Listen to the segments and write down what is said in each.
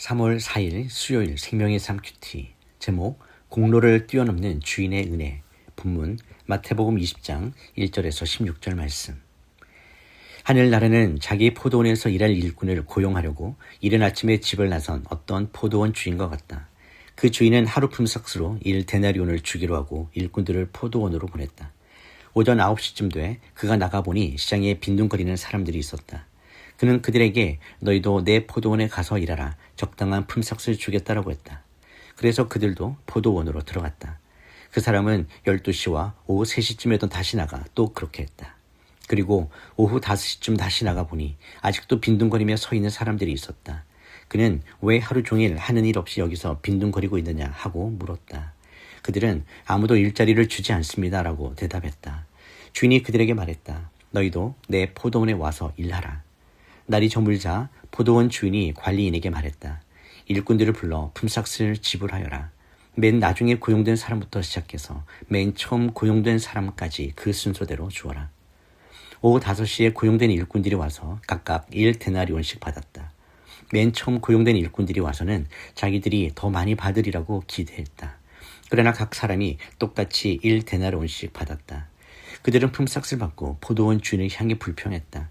3월 4일 수요일 생명의 삶 큐티 제목 공로를 뛰어넘는 주인의 은혜 본문 마태복음 20장 1절에서 16절 말씀. 하늘나라는 자기 포도원에서 일할 일꾼을 고용하려고 이른 아침에 집을 나선 어떤 포도원 주인과 같다. 그 주인은 하루 품삯으로 1데나리온을 주기로 하고 일꾼들을 포도원으로 보냈다. 오전 9시쯤 돼 그가 나가보니 시장에 빈둥거리는 사람들이 있었다. 그는 그들에게 너희도 내 포도원에 가서 일하라. 적당한 품삯을 주겠다라고 했다. 그래서 그들도 포도원으로 들어갔다. 그 사람은 12시와 오후 3시쯤에도 다시 나가 또 그렇게 했다. 그리고 오후 5시쯤 다시 나가보니 아직도 빈둥거리며 서 있는 사람들이 있었다. 그는 왜 하루 종일 하는 일 없이 여기서 빈둥거리고 있느냐 하고 물었다. 그들은 아무도 일자리를 주지 않습니다라고 대답했다. 주인이 그들에게 말했다. 너희도 내 포도원에 와서 일하라. 날이 저물자 포도원 주인이 관리인에게 말했다. 일꾼들을 불러 품삯을 지불하여라. 맨 나중에 고용된 사람부터 시작해서 맨 처음 고용된 사람까지 그 순서대로 주어라. 오후 5시에 고용된 일꾼들이 와서 각각 1데나리온씩 받았다. 맨 처음 고용된 일꾼들이 와서는 자기들이 더 많이 받으리라고 기대했다. 그러나 각 사람이 똑같이 1데나리온씩 받았다. 그들은 품삯을 받고 포도원 주인을 향해 불평했다.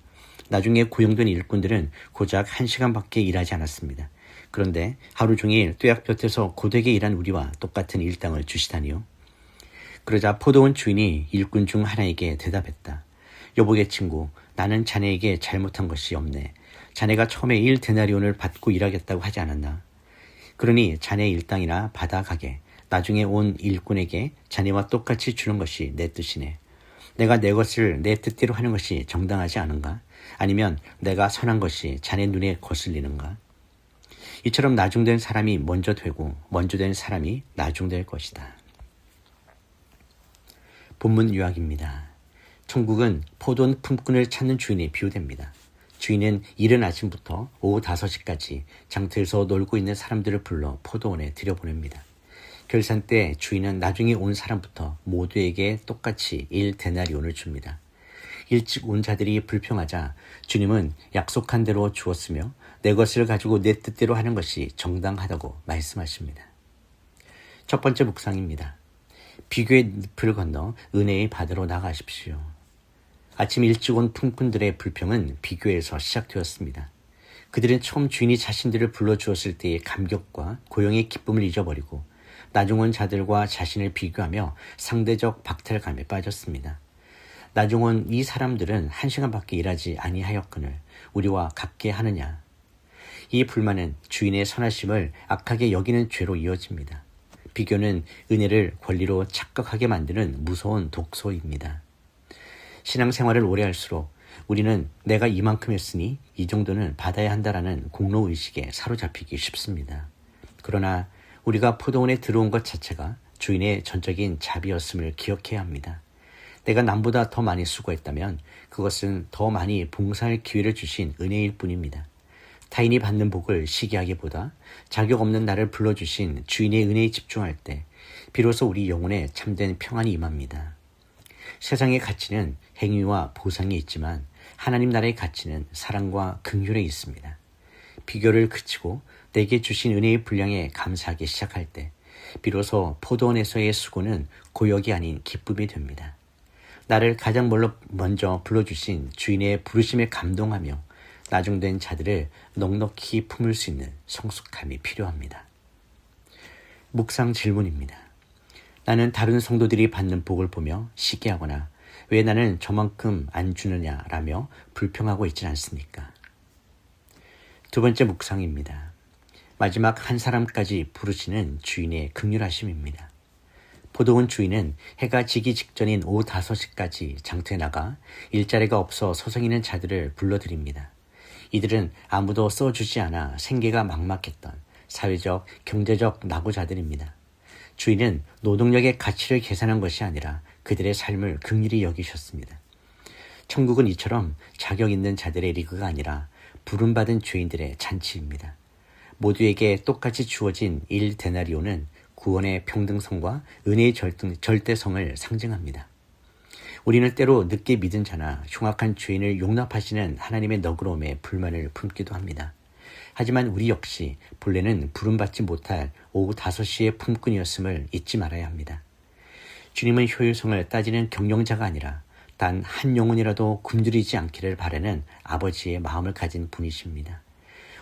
나중에 고용된 일꾼들은 고작 1시간밖에 일하지 않았습니다. 그런데 하루 종일 뙤약볕에서 고되게 일한 우리와 똑같은 일당을 주시다니요. 그러자 포도원 주인이 일꾼 중 하나에게 대답했다. 여보게 친구, 나는 자네에게 잘못한 것이 없네. 자네가 처음에 1데나리온을 받고 일하겠다고 하지 않았나? 그러니 자네 일당이나 받아가게. 나중에 온 일꾼에게 자네와 똑같이 주는 것이 내 뜻이네. 내가 내 것을 내 뜻대로 하는 것이 정당하지 않은가? 아니면 내가 선한 것이 자네 눈에 거슬리는가? 이처럼 나중된 사람이 먼저 되고 먼저 된 사람이 나중될 것이다. 본문 요약입니다. 천국은 포도원 품꾼을 찾는 주인이 비유됩니다. 주인은 이른 아침부터 오후 5시까지 장터에서 놀고 있는 사람들을 불러 포도원에 들여보냅니다. 결산 때 주인은 나중에 온 사람부터 모두에게 똑같이 1데나리온을 줍니다. 일찍 온 자들이 불평하자 주님은 약속한 대로 주었으며 내 것을 가지고 내 뜻대로 하는 것이 정당하다고 말씀하십니다. 첫 번째 묵상입니다. 비교의 늪을 건너 은혜의 바다로 나가십시오. 아침 일찍 온 품꾼들의 불평은 비교에서 시작되었습니다. 그들은 처음 주인이 자신들을 불러주었을 때의 감격과 고용의 기쁨을 잊어버리고 나중 온 자들과 자신을 비교하며 상대적 박탈감에 빠졌습니다. 나중 온 이 사람들은 1시간밖에 일하지 아니하였거늘 우리와 같게 하느냐. 이 불만은 주인의 선하심을 악하게 여기는 죄로 이어집니다. 비교는 은혜를 권리로 착각하게 만드는 무서운 독소입니다. 신앙생활을 오래 할수록 우리는 내가 이만큼 했으니 이 정도는 받아야 한다라는 공로의식에 사로잡히기 쉽습니다. 그러나 우리가 포도원에 들어온 것 자체가 주인의 전적인 자비였음을 기억해야 합니다. 내가 남보다 더 많이 수고했다면 그것은 더 많이 봉사할 기회를 주신 은혜일 뿐입니다. 타인이 받는 복을 시기하기보다 자격 없는 나를 불러주신 주인의 은혜에 집중할 때 비로소 우리 영혼에 참된 평안이 임합니다. 세상의 가치는 행위와 보상이 있지만 하나님 나라의 가치는 사랑과 긍휼에 있습니다. 비교를 그치고 내게 주신 은혜의 분량에 감사하기 시작할 때 비로소 포도원에서의 수고는 고역이 아닌 기쁨이 됩니다. 나를 가장 먼저 불러주신 주인의 부르심에 감동하며 나중된 자들을 넉넉히 품을 수 있는 성숙함이 필요합니다. 묵상 질문입니다. 나는 다른 성도들이 받는 복을 보며 시기하거나 왜 나는 저만큼 안 주느냐라며 불평하고 있진 않습니까? 두 번째 묵상입니다. 마지막 한 사람까지 부르시는 주인의 긍휼하심입니다. 포도원 주인은 해가 지기 직전인 오후 5시까지 장터에 나가 일자리가 없어 서성이는 자들을 불러들입니다. 이들은 아무도 써주지 않아 생계가 막막했던 사회적, 경제적 낙오자들입니다. 주인은 노동력의 가치를 계산한 것이 아니라 그들의 삶을 긍휼히 여기셨습니다. 천국은 이처럼 자격 있는 자들의 리그가 아니라 부름받은 죄인들의 잔치입니다. 모두에게 똑같이 주어진 1데나리온은 구원의 평등성과 은혜의 절대성을 상징합니다. 우리는 때로 늦게 믿은 자나 흉악한 죄인을 용납하시는 하나님의 너그러움에 불만을 품기도 합니다. 하지만 우리 역시 본래는 부름받지 못할 오후 5시의 품꾼이었음을 잊지 말아야 합니다. 주님은 효율성을 따지는 경영자가 아니라 단 한 영혼이라도 굶주리지 않기를 바라는 아버지의 마음을 가진 분이십니다.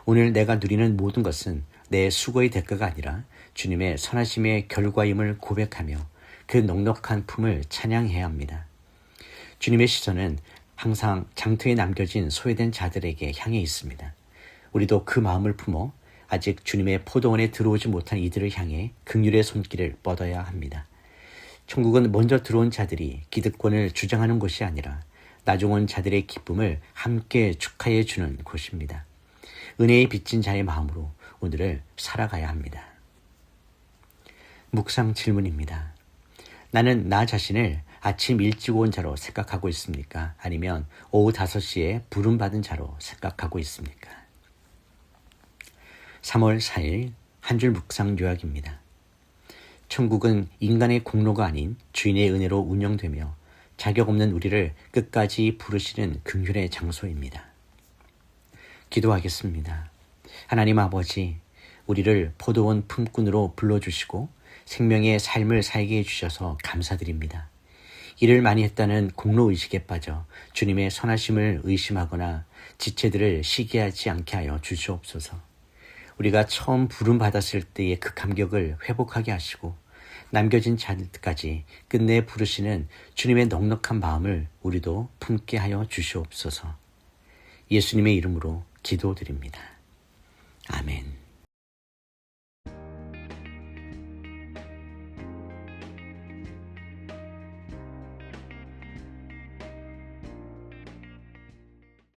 오늘 내가 누리는 모든 것은 내 수고의 대가가 아니라 주님의 선하심의 결과임을 고백하며 그 넉넉한 품을 찬양해야 합니다. 주님의 시선은 항상 장터에 남겨진 소외된 자들에게 향해 있습니다. 우리도 그 마음을 품어 아직 주님의 포도원에 들어오지 못한 이들을 향해 긍휼의 손길을 뻗어야 합니다. 천국은 먼저 들어온 자들이 기득권을 주장하는 곳이 아니라 나중 온 자들의 기쁨을 함께 축하해 주는 곳입니다. 은혜에 빚진 자의 마음으로 오늘을 살아가야 합니다. 묵상 질문입니다. 나는 나 자신을 아침 일찍 온 자로 생각하고 있습니까? 아니면 오후 5시에 부름받은 자로 생각하고 있습니까? 3월 4일 한 줄 묵상 요약입니다. 천국은 인간의 공로가 아닌 주인의 은혜로 운영되며 자격 없는 우리를 끝까지 부르시는 긍휼의 장소입니다. 기도하겠습니다. 하나님 아버지, 우리를 포도원 품꾼으로 불러주시고 생명의 삶을 살게 해주셔서 감사드립니다. 일을 많이 했다는 공로의식에 빠져 주님의 선하심을 의심하거나 지체들을 시기하지 않게 하여 주시옵소서. 우리가 처음 부름받았을 때의 그 감격을 회복하게 하시고 남겨진 자들까지 끝내 부르시는 주님의 넉넉한 마음을 우리도 품게 하여 주시옵소서. 예수님의 이름으로 기도드립니다. 아멘.